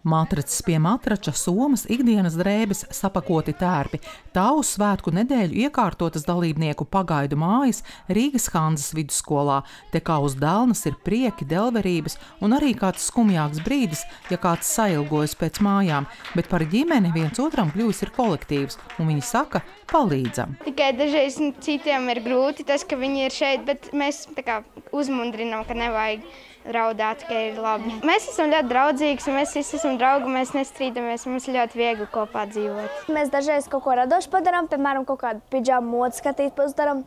Matracis pie matrača, somas, ikdienas drēbes, sapakoti tērpi. Tā uz svētku nedēļu iekārtotas dalībnieku pagaidu mājas Rīgas Hanzas vidusskolā. Te kā uz delnas ir prieki, delverības un arī kāds skumjāks brīdis, ja kāds sailgojas pēc mājām. Bet par ģimeni viens otram kļuvis ir kolektīvs, un viņi saka, palīdzam. Tikai dažreiz citiem ir grūti tas, ka viņi ir šeit, bet mēs tā kā uzmundrinām, ka nevajag raudāt, ka ir labi. Mēs esam ļoti draudzīgi, mēs visi esam draugi, mēs nestrīdamies, mums ir ļoti viegli kopā dzīvot. Mēs dažreiz kaut ko radošu padarām, piemēram, kaut kādu pidžāmu modu skatīt, uzdaram,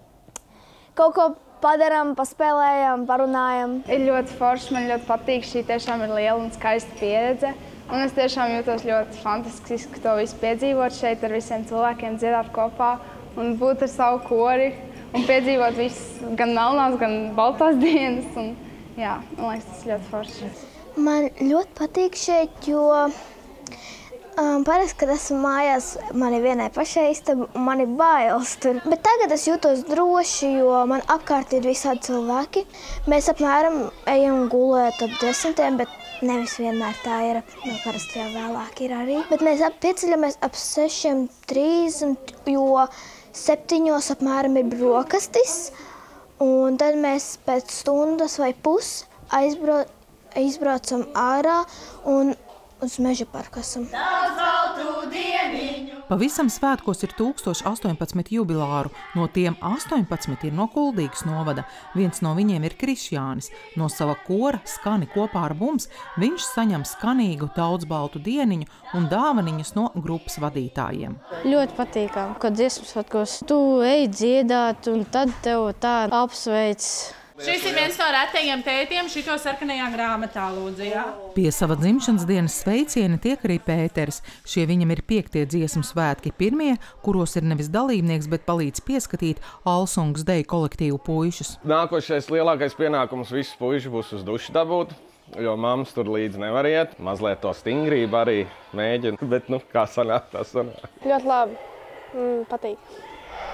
kaut ko padarām, paspēlējam, parunājam. Ir ļoti forši, man ļoti patīk, šī tiešām ir liela un skaista pieredze. Un es tiešām jūtos ļoti fantastiski to visu piedzīvot šeit ar visiem cilvēkiem, dziedāt kopā un būt ar savu kori un piedzīvot visu gan melnās, gan baltās dienas. Un, jā, man liekas, tas ļoti forši. Man ļoti patīk šeit, jo parasti, kad esmu mājās, man ir vienai pašai istaba un man ir bailes tur. Bet tagad es jūtos droši, jo man apkārt ir visādi cilvēki. Mēs apmēram ejam gulēt ap 10, bet nevis vienmēr tā ir. Parasti jau vēlāk ir arī. Bet mēs pieceļamies ap 6:30, jo 7 apmēram ir brokastis. Un tad mēs pēc stundas vai pusi izbraucam ārā un uz meža parku esam. Pavisam svētkos ir 1018 jubilāru, no tiem 18 ir no Kuldīgas novada. Viens no viņiem ir Krišjānis. No sava kora skani kopā ar mums viņš saņem skanīgu daudzbaltu dieniņu un dāvaniņas no grupas vadītājiem. Ļoti patīkami, kad dziesmu svētkos tu ej dziedāt un tad tev tā apsveic. Šis ir viens no retajiem tētiem šito sarkanajā grāmatā, lūdzu, jā. Pie sava dzimšanas dienas sveicieni tiek arī Pēteris. Šie viņam ir 5. dziesmu svētki, pirmie, kuros ir nevis dalībnieks, bet palīdz pieskatīt Alsungas deju kolektīvu puišus. Nākošais lielākais pienākums visus puiši būs uz dušu dabūt, jo mammas tur līdz nevar iet. Mazliet to stingrību arī mēģina, bet kā sanāk, tā sanāk. Ļoti labi. Patīk.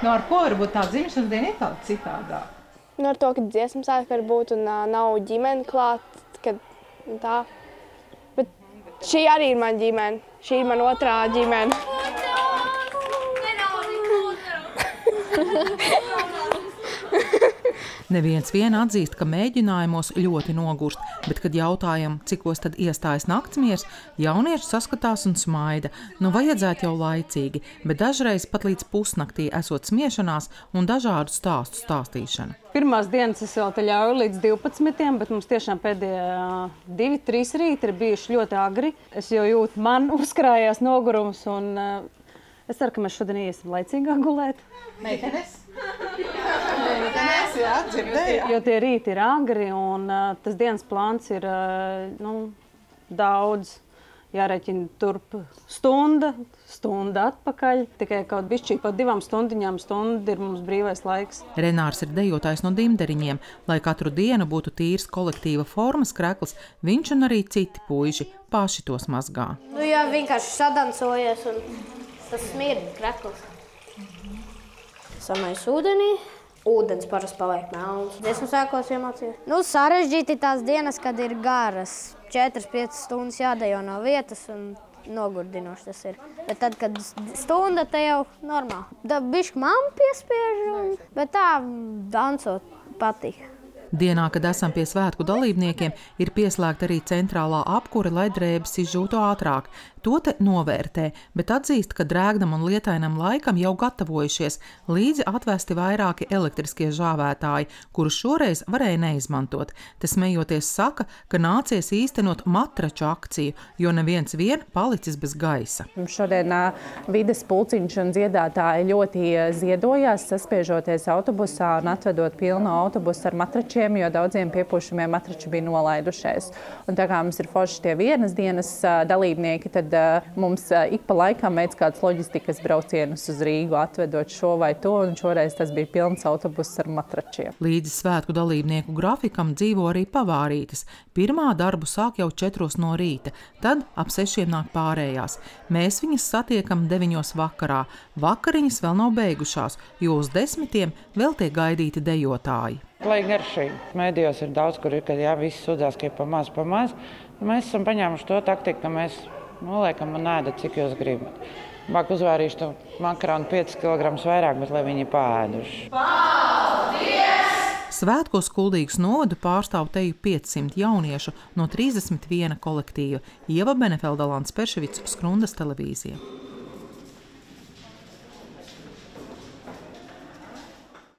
Ar ko varbūt tā dzimšanas diena ir tāda citādāk? Ar to, ka dziesmu svētki var būt un nav ģimene klāt, kad tā. Bet šī arī ir mana ģimene. Šī ir mana otrā ģimene. Neviens vien atzīst, ka mēģinājumos ļoti nogurst, bet, kad jautājam, cikos tad iestājas naktsmiers, jaunieši saskatās un smaida. Nu, vajadzētu jau laicīgi, bet dažreiz pat līdz pusnaktī esot smiešanās un dažādu stāstu stāstīšana. Pirmās dienas es vēl te ļauju līdz 12, bet mums tiešām pēdējie 2-3 rīti ir bijuši ļoti agri. Es jau jūtu, man uzkrājās nogurums un es ceru, ka mēs šodien iesim laicīgāk gulēt. Meitenes? Jā, dzirdēju. Jo tie rīti ir agri un tas dienas plāns ir daudz. Jāreķina turp stunda atpakaļ. Tikai kaut bišķī pa 2 stundiņām stunda ir mums brīvais laiks. Renārs ir dejotājs no Dimderiņiem. Lai katru dienu būtu tīrs kolektīva formas krekls, viņš un arī citi puiši paši tos mazgā. Jā, vienkārši sadancojies un tas smird krekls. Samais ūdenī. Ūdens parasti paliek melns. Dziesmu svētkos iemācījos. Sarežģīti tās dienas, kad ir garas. 4-5 stundas jādejo no vietas un nogurdinoši tas ir. Bet tad, kad stunda, te jau normāli. Bišķi mamma piespiež, bet tā dancot patīk. Dienā, kad esam pie svētku dalībniekiem, ir pieslēgta arī centrālā apkure, lai drēbes izžūtu ātrāk. To te novērtē, bet atzīst, ka drēgnam un lietainam laikam jau gatavojušies, līdzi atvesti vairāki elektriskie žāvētāji, kurus šoreiz varēja neizmantot. Te smejoties saka, ka nācies īstenot matraču akciju, jo neviens vien palicis bez gaisa. Šodien vides pulciņš un dziedātāji ļoti ziedojās, saspiežoties autobusā un atvedot pilnu autobusu ar matračiem, jo daudziem piepūšamie matrači bija nolaidušies. Un tā kā mums ir forši tie vienas dienas dalībnieki, tad mums ik pa laikam veic kāds loģistikas braucienus uz Rīgu, atvedot šo vai to, un šoreiz tas bija pilns autobuss ar matračiem. Līdzi svētku dalībnieku grafikam dzīvo arī pavārītes. Pirmā darbu sāk jau 4 no rīta, tad ap 6 nāk pārējās. Mēs viņas satiekam 9 vakarā. Vakariņas vēl nav beigušās, jo uz 10 vēl tiek gaidīti dejotāji. Lai garšīgi. Mēdījos ir daudz, kur ir, kad viss sūdzās, ka ir pa maz. Mēs esam paņēmuši to taktiku, ka mēs noliekam un ēdat, cik jūs gribat. Bāk uzvārīšu to makaronu 5 kg vairāk, bet lai viņi pāēduši. Svētkos Kuldīgas novadu pārstāv teju 500 jauniešu no 31 kolektīva. Ieva Benefelda, Lants Perševics, Skrundas televīzija.